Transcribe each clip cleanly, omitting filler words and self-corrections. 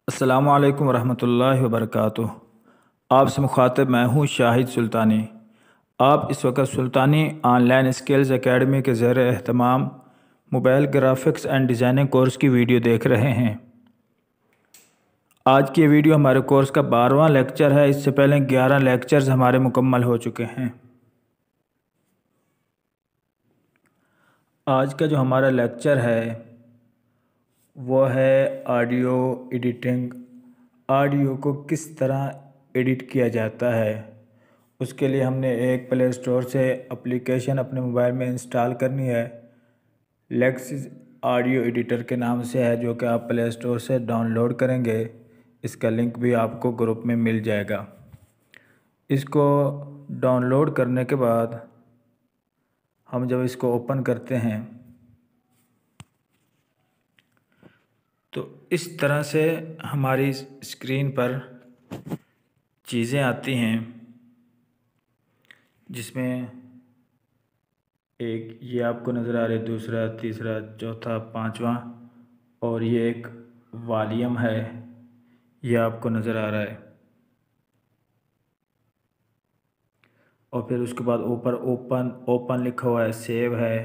अस्सलामु अलैकुम वरहमतुल्लाहि वबरकातुह। आपसे मुखातिब मैं हूँ शाहिद सुल्तानी। आप इस वक्त सुल्तानी ऑनलाइन स्किल्स एकेडमी के ज़ेर एहतमाम mobile graphics and designing course की वीडियो देख रहे हैं। आज की ये वीडियो हमारे कोर्स का 12वां लेक्चर है। इससे पहले 11 लेक्चर्स हमारे मुकम्मल हो चुके हैं। आज का जो हमारा लेक्चर है वो है ऑडियो एडिटिंग। ऑडियो को किस तरह एडिट किया जाता है, उसके लिए हमने एक प्ले स्टोर से एप्लीकेशन अपने मोबाइल में इंस्टॉल करनी है। लेक्सिस ऑडियो एडिटर के नाम से है, जो कि आप प्ले स्टोर से डाउनलोड करेंगे। इसका लिंक भी आपको ग्रुप में मिल जाएगा। इसको डाउनलोड करने के बाद हम जब इसको ओपन करते हैं तो इस तरह से हमारी स्क्रीन पर चीज़ें आती हैं, जिसमें एक ये आपको नज़र आ रहा है, दूसरा, तीसरा, चौथा, पांचवा, और ये एक वॉल्यूम है, ये आपको नज़र आ रहा है। और फिर उसके बाद ऊपर ओपन लिखा हुआ है, सेव है,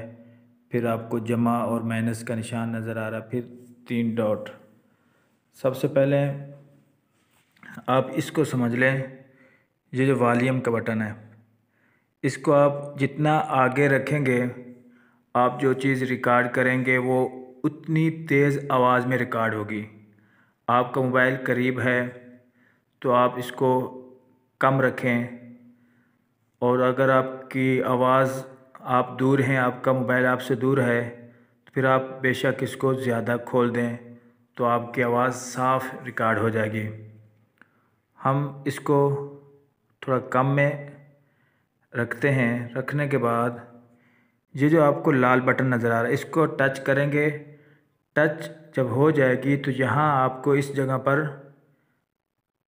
फिर आपको जमा और माइनस का निशान नज़र आ रहा है, फिर 3 डॉट। सबसे पहले आप इसको समझ लें, ये जो वॉल्यूम का बटन है, इसको आप जितना आगे रखेंगे, आप जो चीज़ रिकॉर्ड करेंगे वो उतनी तेज़ आवाज़ में रिकॉर्ड होगी। आपका मोबाइल करीब है तो आप इसको कम रखें, और अगर आपकी आवाज़, आप दूर हैं, आपका मोबाइल आपसे दूर है, तो फिर आप बेशक इसको ज़्यादा खोल दें तो आपकी आवाज़ साफ़ रिकॉर्ड हो जाएगी। हम इसको थोड़ा कम में रखते हैं। रखने के बाद ये जो आपको लाल बटन नज़र आ रहा है, इसको टच करेंगे। टच जब हो जाएगी तो यहाँ आपको इस जगह पर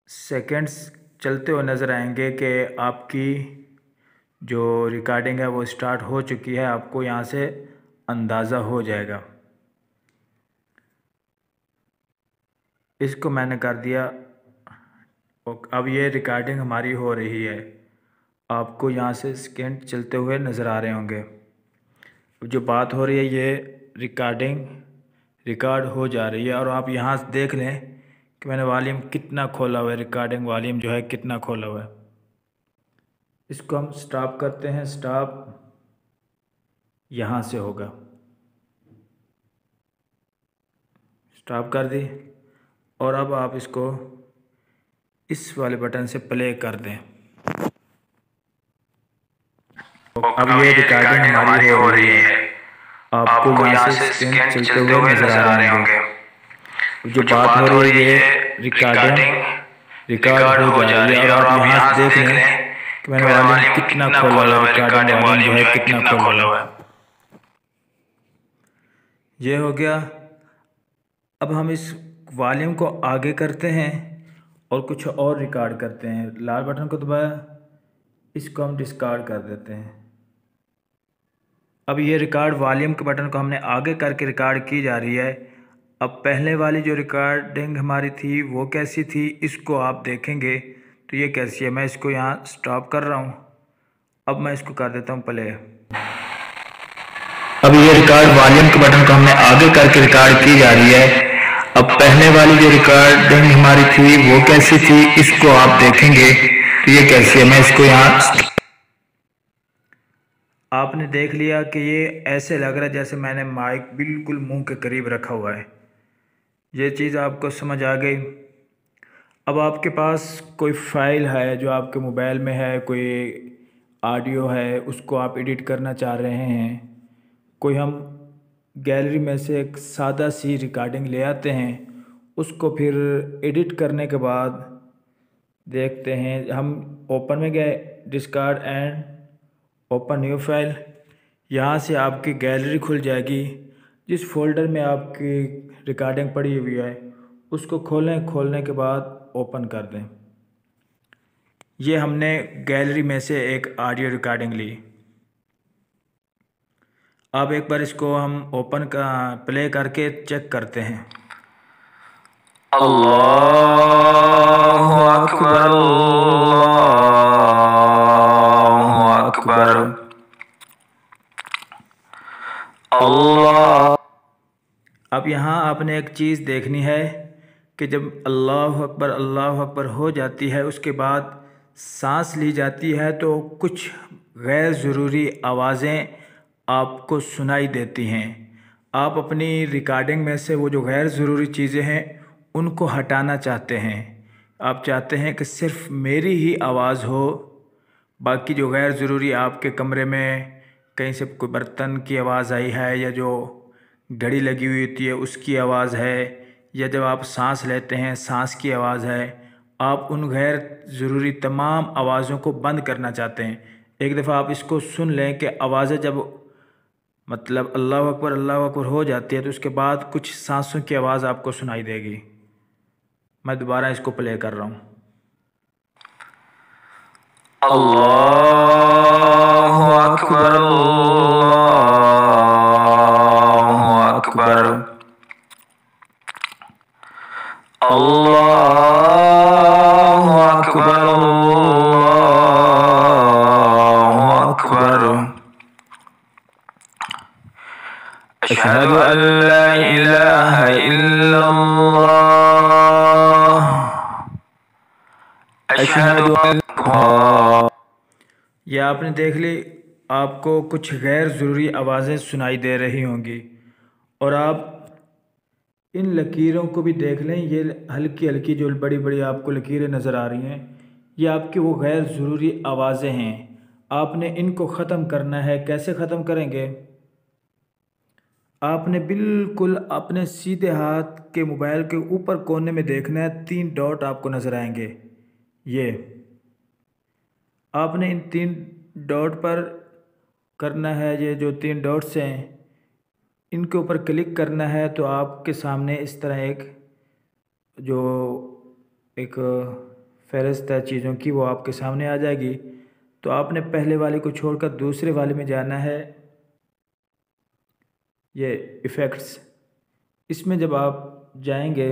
सेकंड्स चलते हुए नज़र आएंगे कि आपकी जो रिकॉर्डिंग है वो स्टार्ट हो चुकी है। आपको यहाँ से अंदाज़ा हो जाएगा। इसको मैंने कर दिया। अब ये रिकॉर्डिंग हमारी हो रही है। आपको यहाँ से सेकंड चलते हुए नज़र आ रहे होंगे। जो बात हो रही है, ये रिकॉर्डिंग रिकॉर्ड हो जा रही है। और आप यहाँ से देख लें कि मैंने वॉल्यूम कितना खोला हुआ है, रिकॉर्डिंग वॉल्यूम जो है कितना खोला हुआ है। इसको हम स्टॉप करते हैं। स्टॉप यहाँ से होगा। स्टॉप कर दी, और अब आप इसको इस वाले बटन से प्ले कर दें। अब ये रिकॉर्डिंग हमारी हो रही है। आपको यहाँ से सेकंड चलते हुए नज़र आ रहे होंगे। जो बात हो रही है, ये रिकॉर्डिंग रिकॉर्ड हो जा रही है। और आप यहाँ से देख लें कि मैंने वॉल्यूम कितना खोला हुआ है, रिकॉर्डिंग वॉल्यूम जो है कितना खोला हुआ है। ये हो गया। अब हम इस वॉल्यूम को आगे करते हैं और कुछ और रिकॉर्ड करते हैं। लाल बटन को दबाया, इसको हम डिस्कार्ड कर देते हैं। अब ये रिकॉर्ड वॉल्यूम के बटन को हमने आगे करके रिकॉर्ड की जा रही है। अब पहले वाली जो रिकॉर्डिंग हमारी थी वो कैसी थी, इसको आप देखेंगे तो ये कैसी है। मैं इसको यहाँ स्टॉप कर रहा हूँ। अब मैं इसको कर देता हूँ प्ले। अब ये रिकॉर्ड वॉल्यूम के बटन को हमने आगे करके रिकॉर्ड की जा रही है। अब पहले वाली जो रिकॉर्डिंग हमारी थी वो कैसी थी, इसको आप देखेंगे तो ये कैसी है। मैं इसको यहाँ, आपने देख लिया कि ये ऐसे लग रहा है जैसे मैंने माइक बिल्कुल मुंह के करीब रखा हुआ है। ये चीज़ आपको समझ आ गई। अब आपके पास कोई फाइल है जो आपके मोबाइल में है, कोई ऑडियो है, उसको आप एडिट करना चाह रहे हैं। कोई हम गैलरी में से एक सादा सी रिकॉर्डिंग ले आते हैं, उसको फिर एडिट करने के बाद देखते हैं। हम ओपन में गए, discard and open new file. यहाँ से आपकी गैलरी खुल जाएगी। जिस फोल्डर में आपकी रिकॉर्डिंग पड़ी हुई है उसको खोलें। खोलने के बाद ओपन कर दें। ये हमने गैलरी में से एक ऑडियो रिकॉर्डिंग ली। अब एक बार इसको हम ओपन का प्ले करके चेक करते हैं। अल्लाहु अकबर, अल्लाहु अकबर, अल्लाह। अब यहाँ आपने एक चीज़ देखनी है कि जब अल्लाहु अकबर हो जाती है, उसके बाद सांस ली जाती है तो कुछ गैर ज़रूरी आवाज़ें आपको सुनाई देती हैं। आप अपनी रिकॉर्डिंग में से वो जो गैर ज़रूरी चीज़ें हैं उनको हटाना चाहते हैं। आप चाहते हैं कि सिर्फ़ मेरी ही आवाज़ हो, बाकी जो गैर ज़रूरी आपके कमरे में कहीं से कोई बर्तन की आवाज़ आई है या जो घड़ी लगी हुई होती है उसकी आवाज़ है या जब आप सांस लेते हैं सांस की आवाज़ है, आप उन गैर ज़रूरी तमाम आवाज़ों को बंद करना चाहते हैं। एक दफ़ा आप इसको सुन लें कि आवाज़ें जब मतलब अल्लाहु अकबर हो जाती है तो उसके बाद कुछ सांसों की आवाज़ आपको सुनाई देगी। मैं दोबारा इसको प्ले कर रहा हूँ। अल्लाहु अकबर, अल्लाहु अकबर, अल्लाहु अकबर, अल्लाहु अकबर। अशहदु अल्ला इलाहा इल्लल्लाह, अशहदु अल्ला। ये आपने देख ली, आपको कुछ गैर ज़रूरी आवाज़ें सुनाई दे रही होंगी और आप इन लकीरों को भी देख लें। ये हल्की हल्की जो बड़ी बड़ी आपको लकीरें नज़र आ रही हैं, ये आपकी वो गैर ज़रूरी आवाज़ें हैं। आपने इनको ख़त्म करना है। कैसे ख़त्म करेंगे? आपने बिल्कुल अपने सीधे हाथ के मोबाइल के ऊपर कोने में देखना है, 3 डॉट आपको नज़र आएंगे। ये आपने इन 3 डॉट पर करना है। ये जो 3 डॉट्स हैं इनके ऊपर क्लिक करना है तो आपके सामने इस तरह एक फहरिस्त है चीज़ों की, वो आपके सामने आ जाएगी। तो आपने पहले वाले को छोड़कर दूसरे वाले में जाना है। ये इफ़ेक्ट्स, इसमें जब आप जाएंगे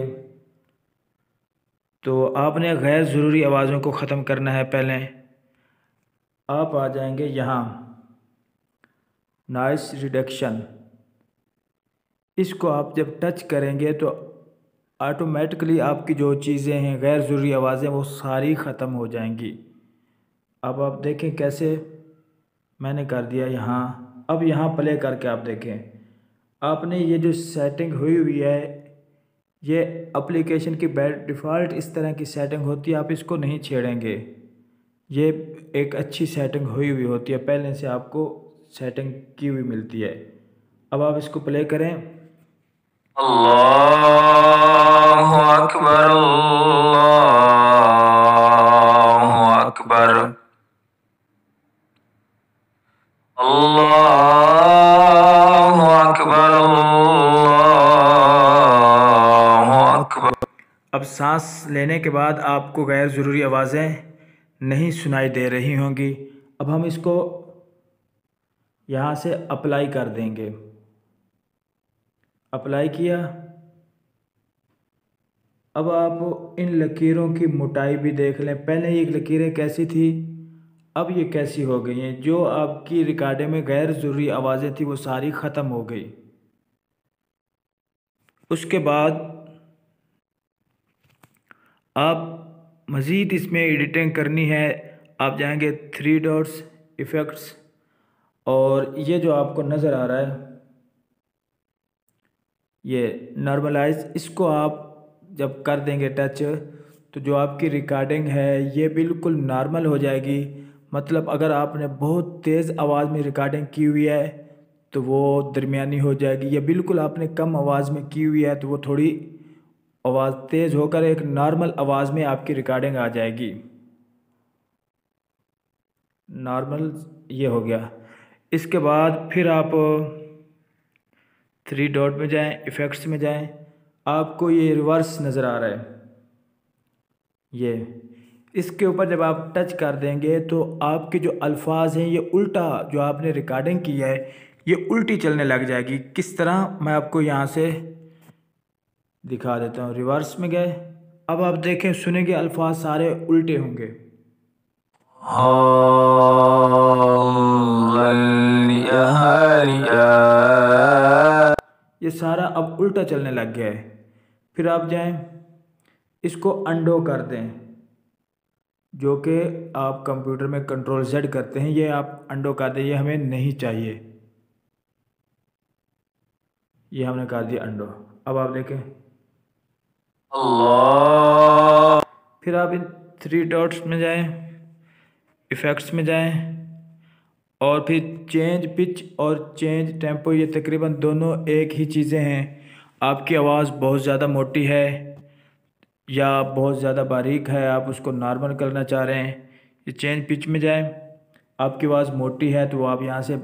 तो आपने गैर ज़रूरी आवाज़ों को ख़त्म करना है। पहले आप आ जाएंगे यहाँ नॉइस रिडक्शन। इसको आप जब टच करेंगे तो ऑटोमेटिकली आपकी जो चीज़ें हैं गैर ज़रूरी आवाज़ें वो सारी ख़त्म हो जाएंगी। अब आप देखें कैसे मैंने कर दिया यहाँ। अब यहाँ प्ले करके आप देखें, आपने ये जो सेटिंग हुई है, ये एप्लीकेशन की बाय डिफ़ॉल्ट इस तरह की सेटिंग होती है, आप इसको नहीं छेड़ेंगे। ये एक अच्छी सेटिंग हुई होती है, पहले से आपको सेटिंग की हुई मिलती है। अब आप इसको प्ले करें। अल्लाहु अकबर, अल्लाहु अकबर, अल्लाहु अकबर, अल्लाहु अकबर। अब सांस लेने के बाद आपको गैर ज़रूरी आवाज़ें नहीं सुनाई दे रही होंगी। अब हम इसको यहाँ से अप्लाई कर देंगे। अप्लाई किया। अब आप इन लकीरों की मोटाई भी देख लें। पहले ये लकीरें कैसी थी, अब ये कैसी हो गई हैं। जो आपकी रिकॉर्डिंग में गैर ज़रूरी आवाज़ें थी वो सारी ख़त्म हो गई। उसके बाद आप मज़ीद इसमें एडिटिंग करनी है। आप जाएंगे 3 डॉट्स इफ़ेक्ट्स, और ये जो आपको नज़र आ रहा है ये नॉर्मलाइज, इसको आप जब कर देंगे टच तो जो आपकी रिकॉर्डिंग है ये बिल्कुल नॉर्मल हो जाएगी। मतलब अगर आपने बहुत तेज़ आवाज़ में रिकॉर्डिंग की हुई है तो वो दरमियानी हो जाएगी, या बिल्कुल आपने कम आवाज़ में की हुई है तो वो थोड़ी आवाज़ तेज़ होकर एक नॉर्मल आवाज़ में आपकी रिकॉर्डिंग आ जाएगी। नॉर्मल ये हो गया। इसके बाद फिर आप 3 डॉट में जाएं, इफ़ेक्ट्स में जाएं। आपको ये रिवर्स नज़र आ रहा है, ये इसके ऊपर जब आप टच कर देंगे तो आपके जो अल्फाज हैं ये उल्टा, जो आपने रिकॉर्डिंग की है ये उल्टी चलने लग जाएगी। किस तरह, मैं आपको यहाँ से दिखा देता हूँ। रिवर्स में गए, अब आप देखें सुनेंगे अल्फाज सारे उल्टे होंगे। ये सारा अब उल्टा चलने लग गया है। फिर आप जाएं, इसको अंडो कर दें, जो कि आप कंप्यूटर में कंट्रोल Z करते हैं, ये आप अंडो कर दें, ये हमें नहीं चाहिए। ये हमने कर दिया अंडो। अब आप देखें अल्लाह। फिर आप इन 3 डॉट्स में जाएं, इफ़ेक्ट्स में जाएं, और फिर चेंज पिच और चेंज टेम्पो, ये तकरीबन दोनों एक ही चीज़ें हैं। आपकी आवाज़ बहुत ज़्यादा मोटी है या बहुत ज़्यादा बारीक है, आप उसको नॉर्मल करना चाह रहे हैं, ये चेंज पिच में जाएं। आपकी आवाज़ मोटी है तो आप यहाँ से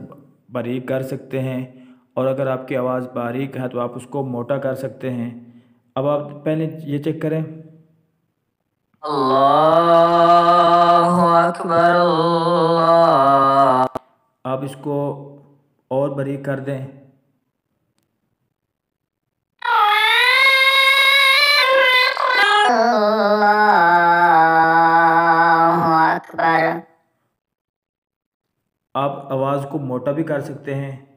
बारीक कर सकते हैं, और अगर आपकी आवाज़ बारीक है तो आप उसको मोटा कर सकते हैं। अब आप पहले ये चेक करें, अल्लाहु अकबर अल्लाह। आप इसको और बारीक कर दें, अल्लाहु अकबर। आप आवाज़ को मोटा भी कर सकते हैं,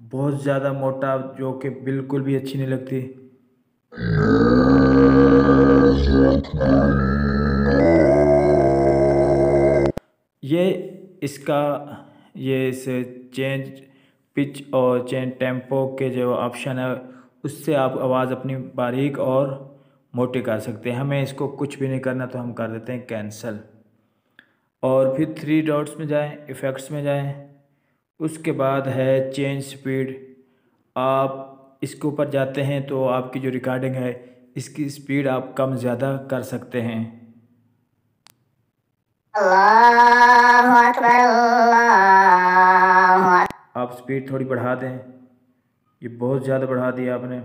बहुत ज़्यादा मोटा जो कि बिल्कुल भी अच्छी नहीं लगती। ये इसका ये इसे चेंज पिच और चेंज टेम्पो के जो ऑप्शन है, उससे आप आवाज़ अपनी बारीक और मोटी कर सकते हैं। हमें इसको कुछ भी नहीं करना, तो हम कर देते हैं कैंसल। और फिर 3 डॉट्स में जाएं, इफ़ेक्ट्स में जाएं, उसके बाद है चेंज स्पीड। आप इसके ऊपर जाते हैं तो आपकी जो रिकॉर्डिंग है इसकी स्पीड आप कम ज़्यादा कर सकते हैं। अल्लाहु अकबर अल्लाहु अकबर। आप स्पीड थोड़ी बढ़ा दें, ये बहुत ज़्यादा बढ़ा दिया आपने।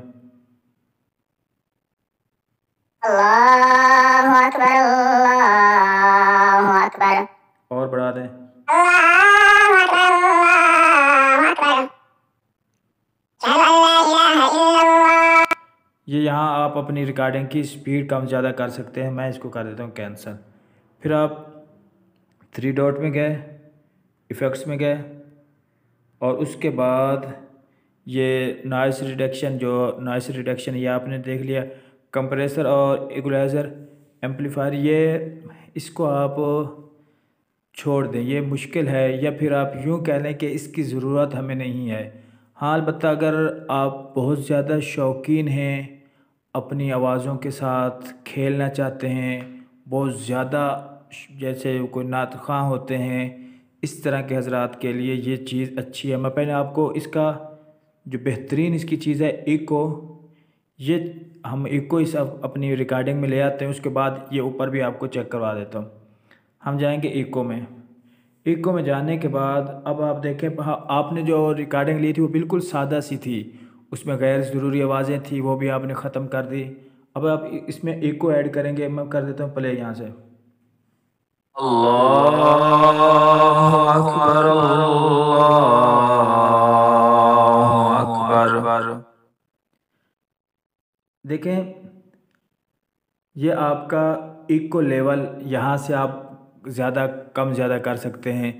अल्लाहु अकबर अल्लाहु अकबर। और बढ़ा दें, अल्लाहु अकबर अल्लाहु अकबर। ये यहाँ आप अपनी रिकॉर्डिंग की स्पीड कम ज़्यादा कर सकते हैं। मैं इसको कर देता हूँ कैंसिल। फिर आप 3 डॉट में गए, इफ़ेक्ट्स में गए, और उसके बाद ये नॉइस रिडक्शन, जो नॉइस रिडक्शन ये आपने देख लिया, कंप्रेसर और इक्वलाइज़र एम्पलीफायर, ये इसको आप छोड़ दें, ये मुश्किल है, या फिर आप यूँ कह लें कि इसकी ज़रूरत हमें नहीं है। हाँ, अलबत्ता अगर आप बहुत ज़्यादा शौकीन हैं, अपनी आवाज़ों के साथ खेलना चाहते हैं, बहुत ज़्यादा, जैसे कोई नात ख़्वाह होते हैं, इस तरह के हज़रात के लिए ये चीज़ अच्छी है। मैं पहले आपको इसका जो बेहतरीन इसकी चीज़ है इको, ये हम इको इस अपनी रिकॉर्डिंग में ले आते हैं, उसके बाद ये ऊपर भी आपको चेक करवा देता हूँ। हम जाएंगे इको में। इको में जाने के बाद अब आप देखें, हाँ, आपने जो रिकॉर्डिंग ली थी वो बिल्कुल सादा सी थी, उसमें गैर ज़रूरी आवाज़ें थी, वो भी आपने ख़त्म कर दी। अब आप इसमें इको ऐड करेंगे, मैं कर देता हूँ प्ले यहाँ से। अल्लाहु अकबर अल्लाहु अकबर। देखें, ये आपका इको लेवल यहाँ से आप ज़्यादा कम ज़्यादा कर सकते हैं,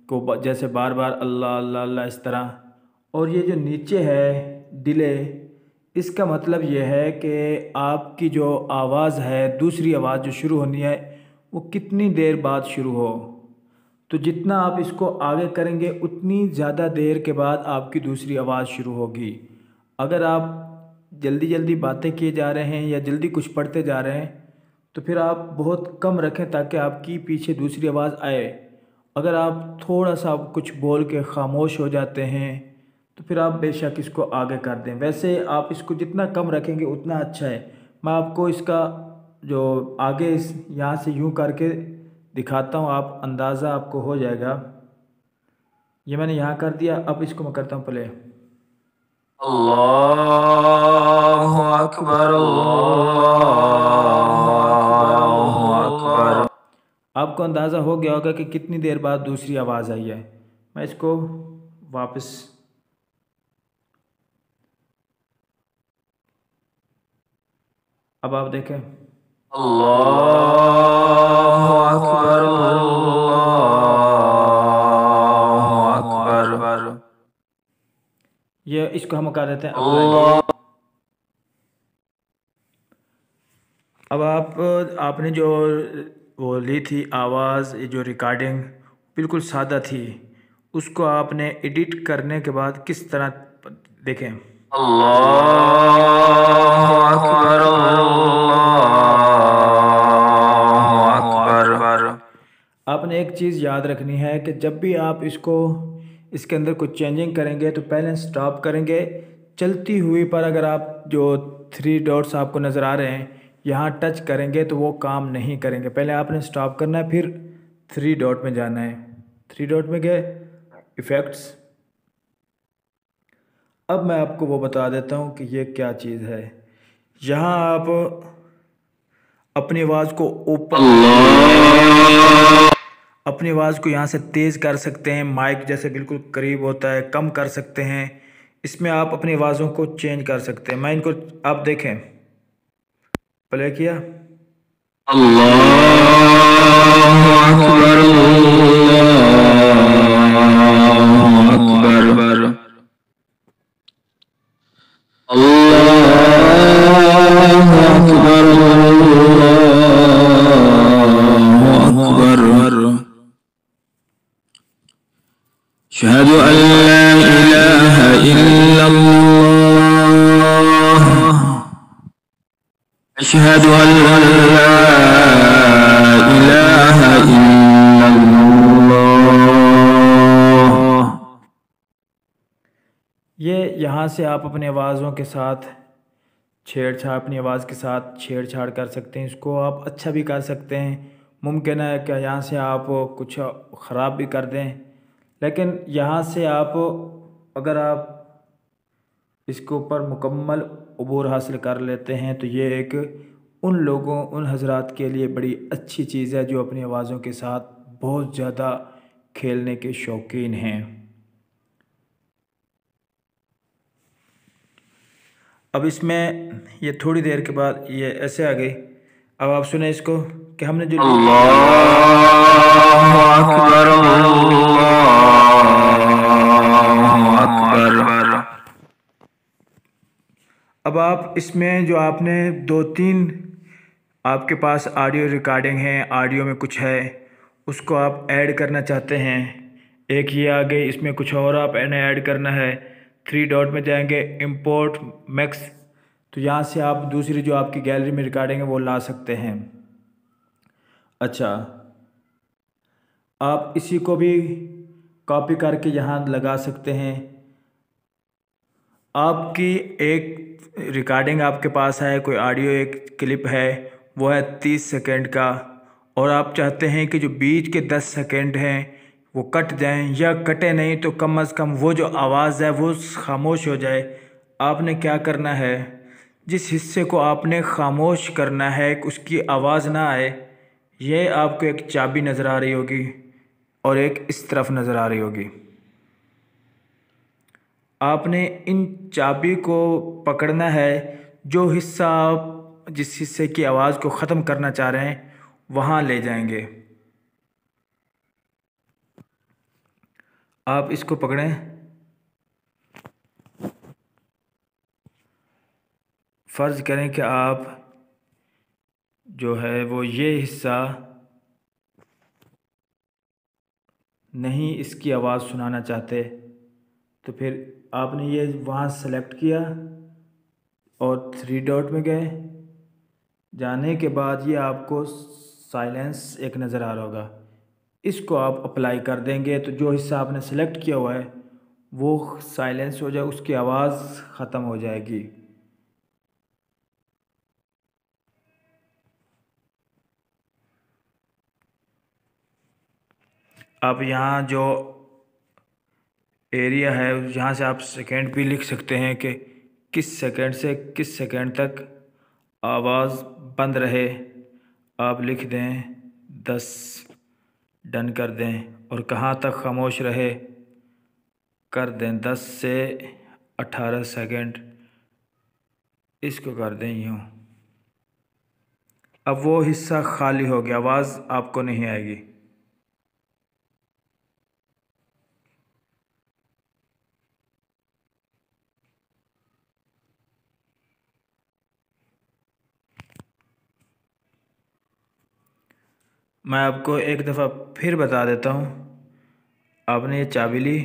को जैसे बार बार अल्लाह अल्लाह अल्लाह इस तरह। और ये जो नीचे है डिले, इसका मतलब ये है कि आपकी जो आवाज़ है, दूसरी आवाज़ जो शुरू होनी है, वो कितनी देर बाद शुरू हो। तो जितना आप इसको आगे करेंगे उतनी ज़्यादा देर के बाद आपकी दूसरी आवाज़ शुरू होगी। अगर आप जल्दी जल्दी बातें किए जा रहे हैं या जल्दी कुछ पढ़ते जा रहे हैं तो फिर आप बहुत कम रखें ताकि आपकी पीछे दूसरी आवाज़ आए। अगर आप थोड़ा सा कुछ बोल के ख़ामोश हो जाते हैं तो फिर आप बेशक इसको आगे कर दें। वैसे आप इसको जितना कम रखेंगे उतना अच्छा है। मैं आपको इसका जो आगे इस यहाँ से यूँ करके दिखाता हूँ, आप अंदाज़ा आपको हो जाएगा। ये मैंने यहाँ कर दिया, अब इसको मैं करता हूँ प्ले। अल्लाहु अकबर अल्लाहु अकबर। आपको अंदाज़ा हो गया होगा कि कितनी देर बाद दूसरी आवाज़ आई है। मैं इसको वापस अब आप देखें, अल्लाहु अकबर, अल्लाहु अकबर। ये इसको हम कर देते हैं अप्लाई। अल्लाह। अब आपने जो वो ली थी आवाज़, ये जो रिकॉर्डिंग बिल्कुल सादा थी, उसको आपने एडिट करने के बाद किस तरह देखें। अल्लाहु अकबर, अल्लाहु अकबर। आपने एक चीज़ याद रखनी है कि जब भी आप इसके अंदर कुछ चेंजिंग करेंगे तो पहले स्टॉप करेंगे। चलती हुई पर अगर आप जो 3 डॉट्स आपको नज़र आ रहे हैं यहाँ टच करेंगे तो वो काम नहीं करेंगे। पहले आपने स्टॉप करना है, फिर 3 डॉट में जाना है। 3 डॉट में गए, इफ़ेक्ट्स। अब मैं आपको वो बता देता हूँ कि ये क्या चीज़ है। यहाँ आप अपनी आवाज़ को ऊपर, अपनी आवाज़ को यहाँ से तेज़ कर सकते हैं, माइक जैसे बिल्कुल करीब होता है, कम कर सकते हैं। इसमें आप अपनी आवाज़ों को चेंज कर सकते हैं। मैं इनको, आप देखें, प्ले किया, अल्लाहु अकबर, अल्लाहु अकबर। अल्लाहु अकबर, अल्लाहु अकबर। अशहदु अल्ला इलाहा इल्लल्लाह, अशहदु अल्ला इलाहा इल्लल्लाह। ये यहाँ से आप अपनी आवाज़ों के साथ छेड़छाड़, अपनी आवाज़ के साथ छेड़छाड़ कर सकते हैं। इसको आप अच्छा भी कर सकते हैं। मुमकिन है कि यहाँ से आप कुछ ख़राब भी कर दें, लेकिन यहाँ से आप, अगर आप इसके ऊपर मुकम्मल अबूर हासिल कर लेते हैं तो ये एक उन लोगों, उन हजरात के लिए बड़ी अच्छी चीज़ है जो अपनी आवाज़ों के साथ बहुत ज़्यादा खेलने के शौकीन हैं। अब इसमें ये थोड़ी देर के बाद ये ऐसे आ गई। अब आप सुने इसको कि हमने जो अल्लाहु अकबर, अल्लाहु अकबर। अब आप इसमें जो आपने 2-3 आपके पास ऑडियो रिकॉर्डिंग है, ऑडियो में कुछ है, उसको आप ऐड करना चाहते हैं। एक ये आ गई, इसमें कुछ और आप ऐड करना है। 3 डॉट में जाएंगे, इंपोर्ट मैक्स, तो यहाँ से आप दूसरी जो आपकी गैलरी में रिकॉर्डिंग है वो ला सकते हैं। अच्छा, आप इसी को भी कॉपी करके यहाँ लगा सकते हैं। आपकी एक रिकॉर्डिंग आपके पास है, कोई ऑडियो एक क्लिप है, वो है 30 सेकंड का, और आप चाहते हैं कि जो बीच के 10 सेकंड हैं वो कट जाएं, या कटे नहीं तो कम अज़ कम वो जो आवाज़ है वो खामोश हो जाए। आपने क्या करना है, जिस हिस्से को आपने खामोश करना है, उसकी आवाज़ ना आए, ये आपको एक चाबी नज़र आ रही होगी और एक इस तरफ नज़र आ रही होगी। आपने इन चाबी को पकड़ना है। जो हिस्सा आप, जिस हिस्से की आवाज़ को ख़त्म करना चाह रहे हैं वहाँ ले जाएंगे। आप इसको पकड़ें, फ़र्ज़ करें कि आप जो है वो ये हिस्सा नहीं इसकी आवाज़ सुनाना चाहते, तो फिर आपने ये वहाँ सेलेक्ट किया और 3 डॉट में गए। जाने के बाद ये आपको साइलेंस एक नज़र आ रहा होगा, इसको आप अप्लाई कर देंगे तो जो हिस्सा आपने सेलेक्ट किया हुआ है वो साइलेंस हो जाए, उसकी आवाज़ ख़त्म हो जाएगी। अब यहाँ जो एरिया है यहाँ से आप सेकंड भी लिख सकते हैं कि किस सेकंड से किस सेकंड तक आवाज़ बंद रहे। आप लिख दें 10, डन कर दें, और कहाँ तक खामोश रहे कर दें 10 से 18 सेकंड, इसको कर दें यूँ। अब वो हिस्सा खाली हो गया, आवाज़ आपको नहीं आएगी। मैं आपको एक दफ़ा फिर बता देता हूँ। आपने ये चाबी ली,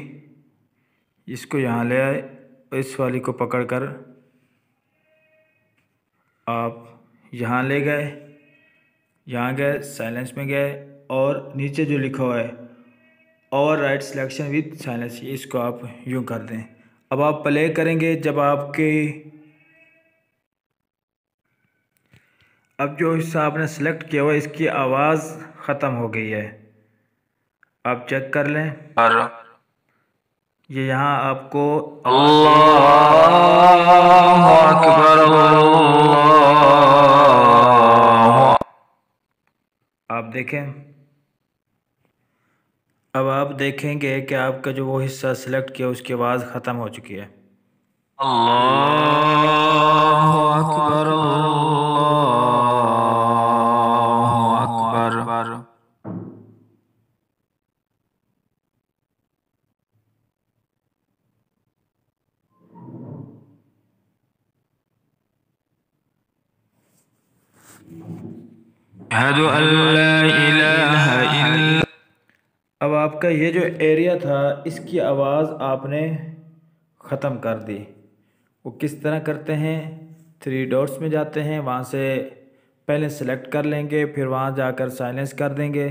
इसको यहाँ ले आए, इस वाली को पकड़कर आप यहाँ ले गए, यहाँ गए, साइलेंस में गए, और नीचे जो लिखा हुआ है और राइट सिलेक्शन विद साइलेंस, इसको आप यूँ कर दें। अब आप प्ले करेंगे, जब आपके अब जो हिस्सा आपने सेलेक्ट किया हुआ इसकी आवाज़ ख़त्म हो गई है, आप चेक कर लें। ये यहाँ आपको अल्लाहु अकबर, अल्लाहु। आप देखें, अब आप देखेंगे कि आपका जो वो हिस्सा सेलेक्ट किया उसकी आवाज़ ख़त्म हो चुकी है। अल्लाहु अकबर, अल्लाहु अकबर। अशहदु अल्ला इलाहा इल्ला। अब आपका ये जो एरिया था इसकी आवाज़ आपने ख़त्म कर दी। वो किस तरह करते हैं, 3 डॉट्स में जाते हैं, वहाँ से पहले सेलेक्ट कर लेंगे, फिर वहाँ जाकर साइलेंस कर देंगे।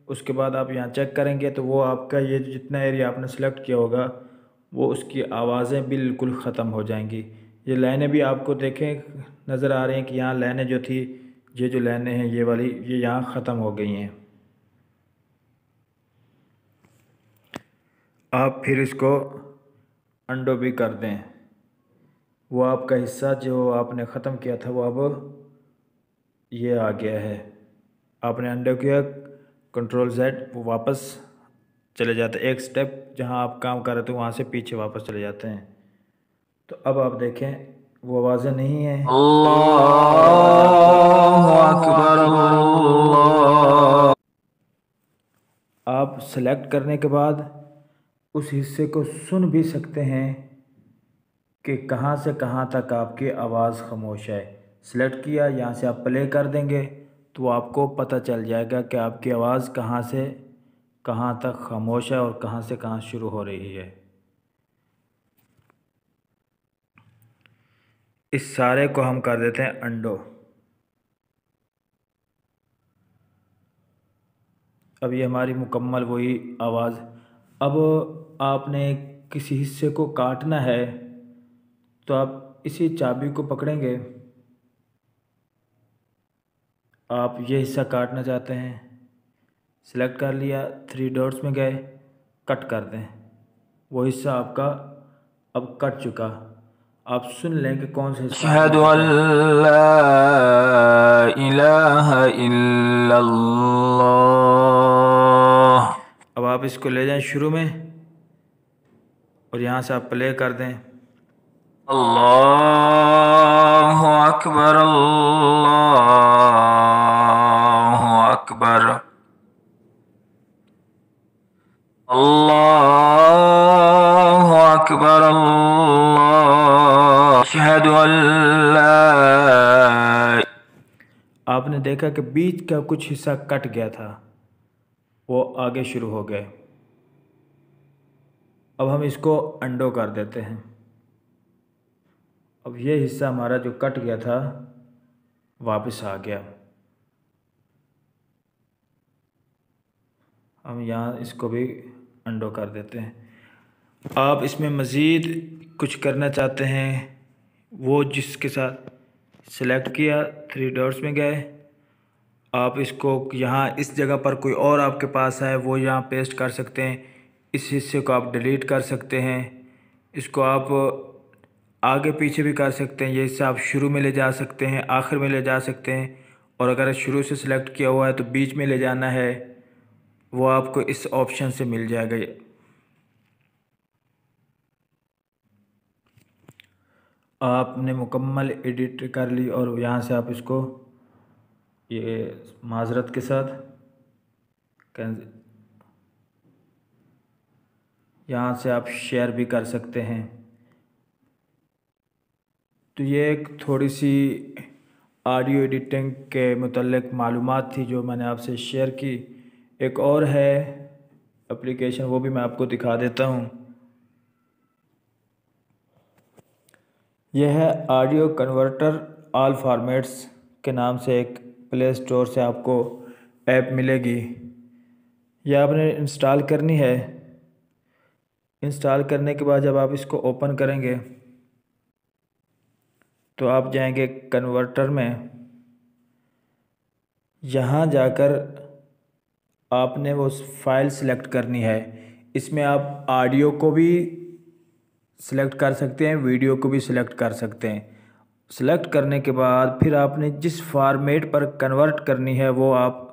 उसके बाद आप यहाँ चेक करेंगे तो वो आपका ये जितना एरिया आपने सेलेक्ट किया होगा वो उसकी आवाज़ें बिल्कुल ख़त्म हो जाएंगी। ये लाइनें भी आपको देखें नज़र आ रही हैं कि यहाँ लाइनें जो थी, ये जो लाइनें हैं ये वाली, ये यहाँ ख़त्म हो गई हैं। आप फिर इसको अंडो भी कर दें। वो आपका हिस्सा जो आपने ख़त्म किया था वो अब ये आ गया है। आपने अंडो किया, कंट्रोल Z, वो वापस चले जाते हैं। एक स्टेप जहां आप काम कर रहे थे वहाँ से पीछे वापस चले जाते हैं। तो अब आप देखें वो आवाज़ें नहीं हैं। अल्लाहु अकबर, अल्लाह। आप सेलेक्ट करने के बाद उस हिस्से को सुन भी सकते हैं कि कहाँ से कहाँ तक आपकी आवाज़ खामोश है। सेलेक्ट किया, यहाँ से आप प्ले कर देंगे तो आपको पता चल जाएगा कि आपकी आवाज़ कहाँ से कहाँ तक खामोश है और कहाँ से कहाँ शुरू हो रही है। इस सारे को हम कर देते हैं अंडो। अब ये हमारी मुकम्मल वही आवाज़। अब आपने किसी हिस्से को काटना है तो आप इसी चाबी को पकड़ेंगे। आप ये हिस्सा काटना चाहते हैं, सेलेक्ट कर लिया, 3 डॉट्स में गए, कट कर दें। वो हिस्सा आपका अब कट चुका। आप सुन लें कि कौन सा हिस्सा आपने अशहदु काटा है। अल्ला इलाहा इल्लल्लाह। अब आप इसको ले जाएं शुरू में और यहाँ से आप प्ले कर दें। अल्लाहु अकबर, अल्लाहु अकबर। अल्लाहु अकबर, अल्लाह। अशहदु अल्ला। आपने देखा कि बीच का कुछ हिस्सा कट गया था, वो आगे शुरू हो गए। अब हम इसको अंडो कर देते हैं। अब ये हिस्सा हमारा जो कट गया था वापस आ गया। हम यहाँ इसको भी अंडो कर देते हैं। आप इसमें मज़ीद कुछ करना चाहते हैं, वो जिसके साथ सेलेक्ट किया, 3 डॉट्स में गए, आप इसको यहाँ इस जगह पर कोई और आपके पास है वो यहाँ पेस्ट कर सकते हैं। इस हिस्से को आप डिलीट कर सकते हैं। इसको आप आगे पीछे भी कर सकते हैं। ये हिस्सा आप शुरू में ले जा सकते हैं, आखिर में ले जा सकते हैं, और अगर शुरू से सिलेक्ट किया हुआ है तो बीच में ले जाना है, वो आपको इस ऑप्शन से मिल जाएगा। आपने मुकम्मल एडिट कर ली और यहाँ से आप इसको ये माजरत के साथ यहाँ से आप शेयर भी कर सकते हैं। तो ये एक थोड़ी सी ऑडियो एडिटिंग के मुतल्लिक़ मालूमात थी जो मैंने आपसे शेयर की। एक और है एप्लीकेशन, वो भी मैं आपको दिखा देता हूँ। यह है ऑडियो कन्वर्टर ऑल फॉर्मेट्स के नाम से एक प्ले स्टोर से आपको ऐप मिलेगी। यह आपने इंस्टॉल करनी है। इंस्टॉल करने के बाद जब आप इसको ओपन करेंगे तो आप जाएंगे कन्वर्टर में। यहाँ जाकर आपने वो फ़ाइल सेलेक्ट करनी है। इसमें आप ऑडियो को भी सिलेक्ट कर सकते हैं, वीडियो को भी सिलेक्ट कर सकते हैं। सिलेक्ट करने के बाद फिर आपने जिस फॉर्मेट पर कन्वर्ट करनी है वो आप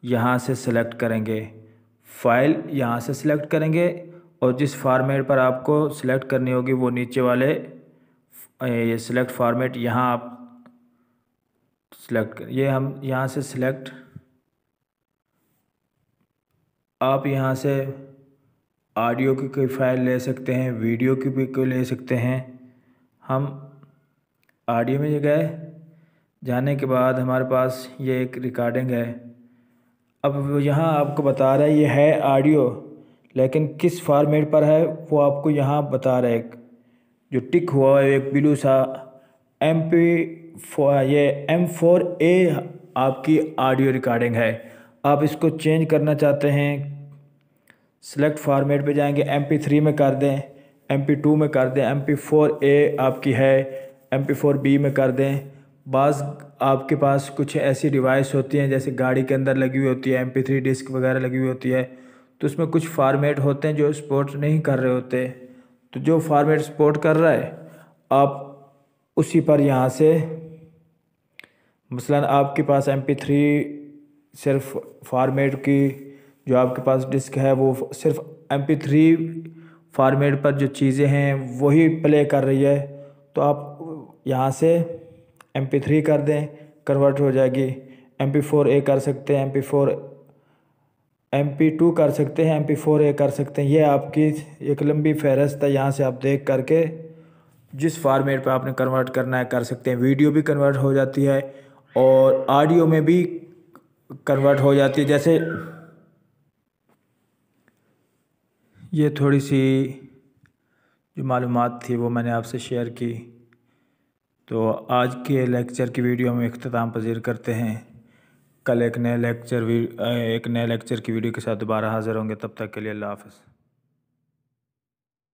यहाँ से सिलेक्ट करेंगे। फ़ाइल यहाँ से सिलेक्ट करेंगे और जिस फॉर्मेट पर आपको सिलेक्ट करनी होगी वो नीचे वाले ये सिलेक्ट फॉर्मेट यहाँ आप सिलेक्ट कर, ये हम यहाँ से सिलेक्ट, आप यहाँ से ऑडियो की कोई फ़ाइल ले सकते हैं, वीडियो की भी कोई ले सकते हैं। हम ऑडियो में गए, जाने के बाद हमारे पास ये एक रिकॉर्डिंग है। अब यहाँ आपको बता रहा है ये है ऑडियो, लेकिन किस फॉर्मेट पर है वो आपको यहाँ बता रहा है। जो टिक हुआ है एक ब्लू सा M4A आपकी ऑडियो रिकॉर्डिंग है। आप इसको चेंज करना चाहते हैं, सिलेक्ट फॉर्मेट पे जाएंगे, MP3 में कर दें, MP2 में कर दें, MP4A आपकी है, MP4B में कर दें। बाज़ आपके पास कुछ ऐसी डिवाइस होती हैं जैसे गाड़ी के अंदर लगी हुई होती है, MP3 डिस्क वगैरह लगी हुई होती है, तो उसमें कुछ फॉर्मेट होते हैं जो सपोर्ट नहीं कर रहे होते। तो जो फॉर्मेट सपोर्ट कर रहा है आप उसी पर यहाँ से, मसलन आपके पास MP3 सिर्फ फॉर्मेट की जो आपके पास डिस्क है वो सिर्फ MP3 फॉर्मेट पर जो चीज़ें हैं वही प्ले कर रही है, तो आप यहाँ से MP3 कर दें, कन्वर्ट हो जाएगी। MP4A कर सकते हैं, MP2 कर सकते हैं, MP4A कर सकते हैं। ये आपकी एक लंबी फहरिस्त है, यहाँ से आप देख करके जिस फॉर्मेट पर आपने कन्वर्ट करना है कर सकते हैं। वीडियो भी कन्वर्ट हो जाती है और ऑडियो में भी कन्वर्ट हो जाती है। जैसे ये थोड़ी सी जो मालूमात थी वो मैंने आपसे शेयर की। तो आज के लेक्चर की वीडियो हम इख्तिताम पज़ीर करते हैं। कल एक नए लेक्चर की वीडियो के साथ दोबारा हाज़िर होंगे। तब तक के लिए अल्लाह हाफ़िज़।